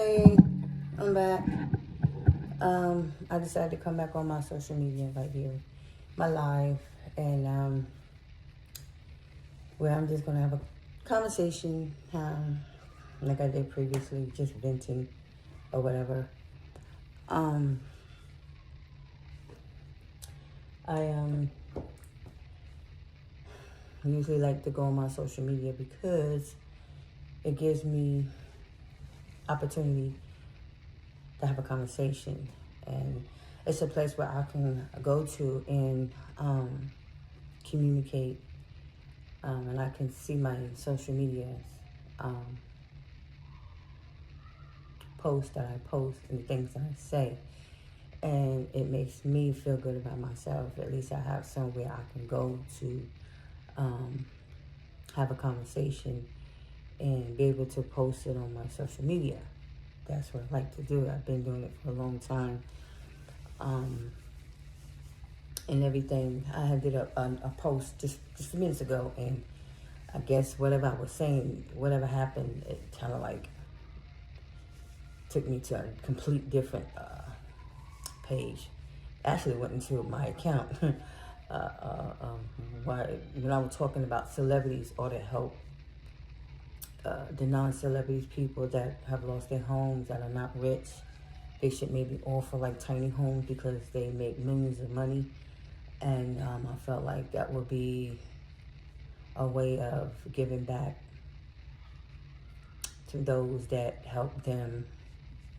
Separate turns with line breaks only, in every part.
Hey, I'm back. I decided to come back on my social media right here, my live, and where I'm just gonna have a conversation, like I did previously, just venting or whatever. Um, I usually like to go on my social media because it gives me opportunity to have a conversation, and it's a place where I can go to and communicate, and I can see my social media um, posts that I post and the things that I say, and it makes me feel good about myself. At least I have somewhere I can go to um, have a conversation and be able to post it on my social media. That's what I like to do. I've been doing it for a long time. And everything. I had did a post just minutes ago, and I guess whatever I was saying, whatever happened, it kind of like took me to a complete different page. Actually went into my account. When I was talking about celebrities or to help the non-celebrities, people that have lost their homes, that are not rich, they should maybe offer like tiny homes because they make millions of money. And I felt like that would be a way of giving back to those that help them,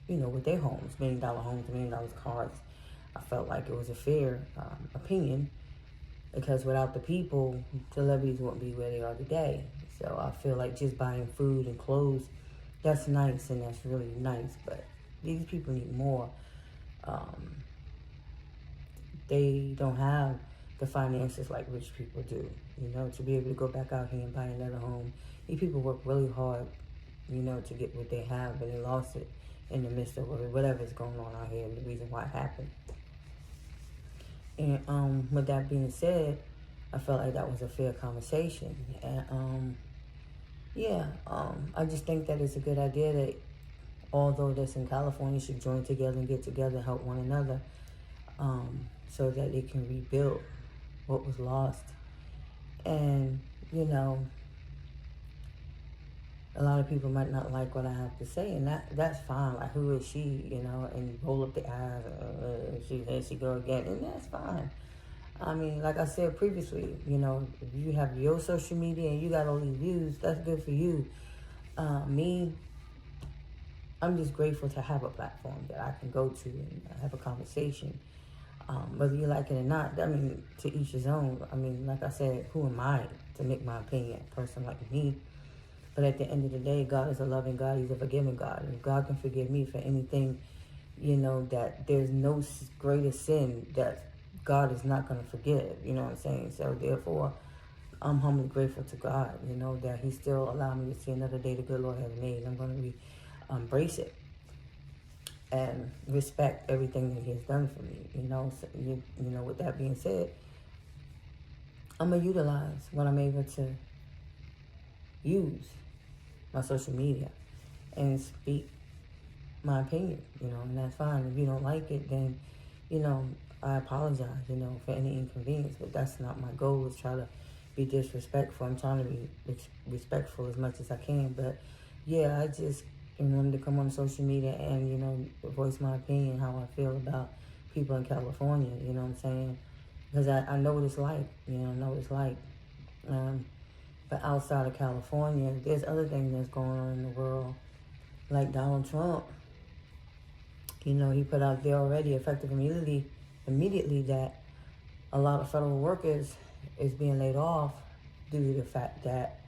with their homes, $1 million homes, $1 million cars. I felt like it was a fair opinion because without the people, celebrities wouldn't be where they are today. So I feel like just buying food and clothes, that's nice and that's really nice, but these people need more. They don't have the finances like rich people do, to be able to go back out here and buy another home. These people work really hard, to get what they have, but they lost it in the midst of whatever's going on out here and the reason why it happened. And with that being said, I felt like that was a fair conversation. And I just think that it's a good idea that although that's in California should join together and get together and help one another, so that it can rebuild what was lost. And, a lot of people might not like what I have to say, and that's fine. Like, who is she, and roll up the eyes, there she go again, and that's fine. I mean, like I said previously, if you have your social media and you got all these views, that's good for you. Me, I'm just grateful to have a platform that I can go to and have a conversation. Whether you like it or not, I mean, to each his own. I mean, like I said, who am I to make my opinion? A person like me. But at the end of the day, God is a loving God. He's a forgiving God. And if God can forgive me for anything, that there's no greater sin that God is not going to forgive. You know what I'm saying? So therefore, I'm humbly grateful to God, that He still allowed me to see another day the good Lord has made. I'm going to embrace it and respect everything that He has done for me. So, with that being said, I'm going to utilize what I'm able to use my social media and speak my opinion, and that's fine. If you don't like it, then, I apologize, for any inconvenience, but that's not my goal, is try to be disrespectful. I'm trying to be respectful as much as I can, but yeah, I just wanted to come on social media and, voice my opinion, how I feel about people in California, you know what I'm saying? Because I know what it's like, I know what it's like. But outside of California, there's other things that's going on in the world, like Donald Trump. He put out there already, effective immediately, that a lot of federal workers is being laid off due to the fact that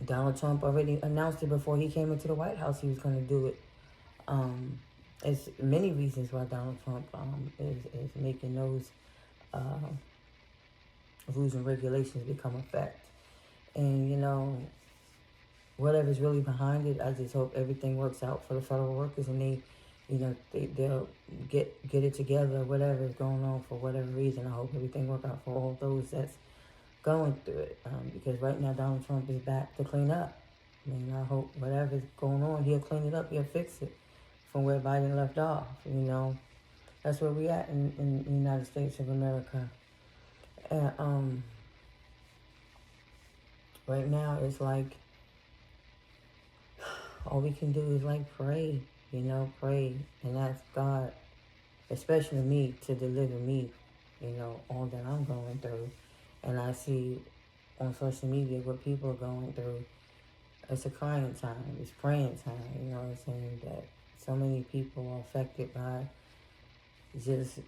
Donald Trump already announced it before he came into the White House he was going to do it. There's many reasons why Donald Trump is making those rules and regulations become effect. And, whatever's really behind it, I just hope everything works out for the federal workers and they'll get it together, whatever is going on for whatever reason. I hope everything works out for all those that's going through it. Because right now Donald Trump is back to clean up. I mean, I hope whatever's going on, he'll clean it up, he'll fix it from where Biden left off, you know. That's where we at in the United States of America. And right now it's like all we can do is like pray, you know, pray and ask God, especially me, to deliver me, you know, all that I'm going through. And I see on social media what people are going through. It's a crying time, it's praying time, you know what I'm saying? That so many people are affected by just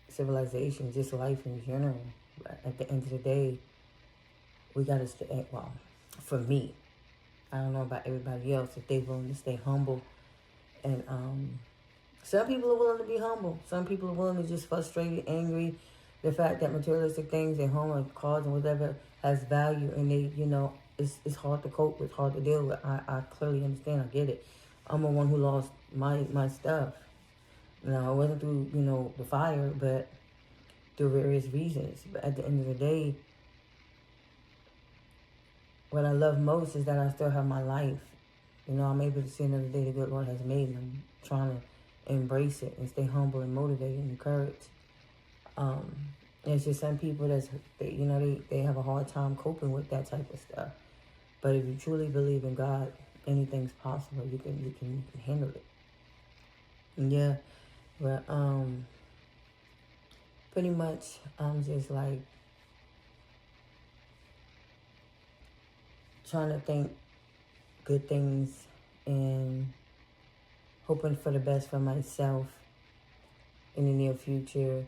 civilization, just life in general. But at the end of the day, we gotta stay, well, for me, I don't know about everybody else, if they're willing to stay humble. And some people are willing to be humble. Some people are willing to just frustrated, angry. The fact that materialistic things and home and cars and whatever has value, and they, you know, it's hard to cope with, hard to deal with. I clearly understand. I get it. I'm the one who lost my stuff. You know, it wasn't through, you know, the fire, but through various reasons. But at the end of the day, what I love most is that I still have my life. You know, I'm able to see another day the good Lord has made, and I'm trying to embrace it and stay humble and motivated and encouraged. There's just some people you know, they have a hard time coping with that type of stuff. But if you truly believe in God, anything's possible. You can handle it. And yeah, but pretty much I'm just like trying to think good things and hoping for the best for myself in the near future.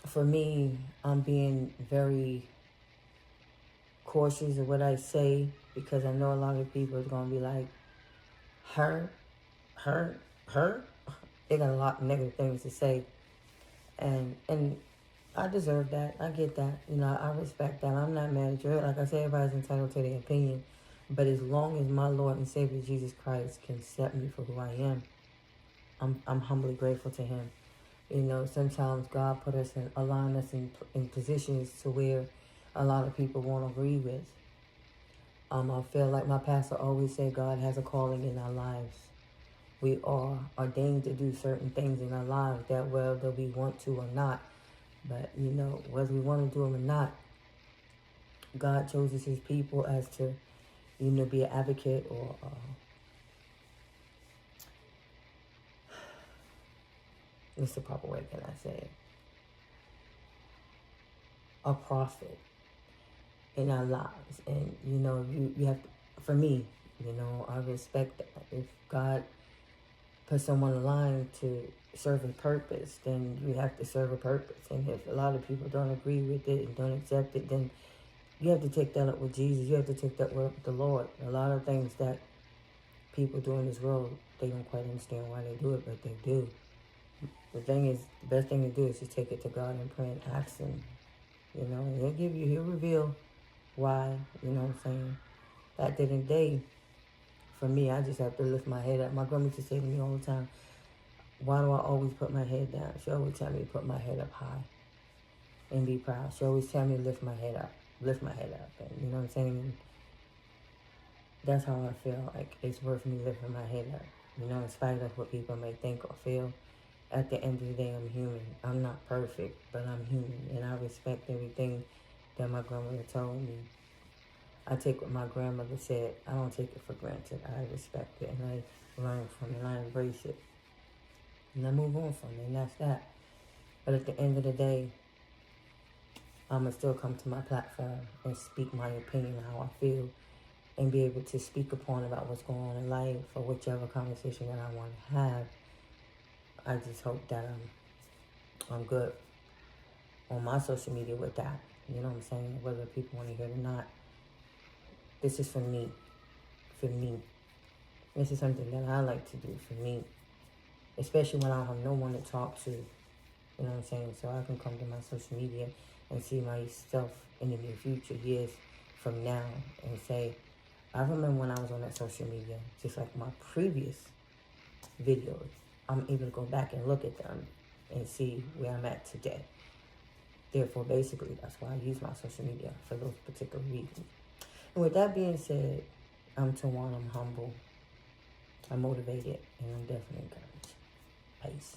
For me, I'm being very cautious of what I say, because I know a lot of people is going to be like, her. They got a lot of negative things to say. And I deserve that. I get that. You know, I respect that. I'm not mad at you. Like I said, everybody's entitled to their opinion. But as long as my Lord and Savior Jesus Christ can accept me for who I am, I'm humbly grateful to him. You know, sometimes God put us in, align us in positions to where a lot of people won't agree with. I feel like my pastor always said God has a calling in our lives. We are ordained to do certain things in our lives, that whether we want to or not. But, you know, whether we want to do them or not, God chooses his people as to, you know, be an advocate or what's the proper way can I say it? A prophet in our lives. And, you know, you have to, for me, you know, I respect that. If God put someone in line to serve a purpose, then you have to serve a purpose. And if a lot of people don't agree with it and don't accept it, then you have to take that up with Jesus. You have to take that up with the Lord. A lot of things that people do in this world, they don't quite understand why they do it, but they do. The thing is, the best thing to do is just take it to God and pray and ask him. You know, and he'll reveal why, you know what I'm saying? Back then in the day, for me, I just have to lift my head up. My grandma used to say to me all the time, why do I always put my head down? She always tell me to put my head up high and be proud. She always tell me to lift my head up. Lift my head up. And you know what I'm saying? That's how I feel. Like, it's worth me lifting my head up. You know, in spite of what people may think or feel, at the end of the day, I'm human. I'm not perfect, but I'm human. And I respect everything that my grandmother told me. I take what my grandmother said. I don't take it for granted. I respect it, and I learn from it, and I embrace it. And I move on from it, and that's that. But at the end of the day, I'm going to still come to my platform and speak my opinion, how I feel, and be able to speak upon about what's going on in life or whichever conversation that I want to have. I just hope that I'm good on my social media with that. You know what I'm saying? Whether people want to hear it or not. This is for me. For me. This is something that I like to do for me. Especially when I have no one to talk to. You know what I'm saying? So I can come to my social media and see myself in the near future, years from now, and say, I remember when I was on that social media, just like my previous videos, I'm able to go back and look at them and see where I'm at today. Therefore, basically, that's why I use my social media, for those particular reasons. And with that being said, I'm Tawana. I'm humble. I'm motivated, and I'm definitely encouraged. Peace.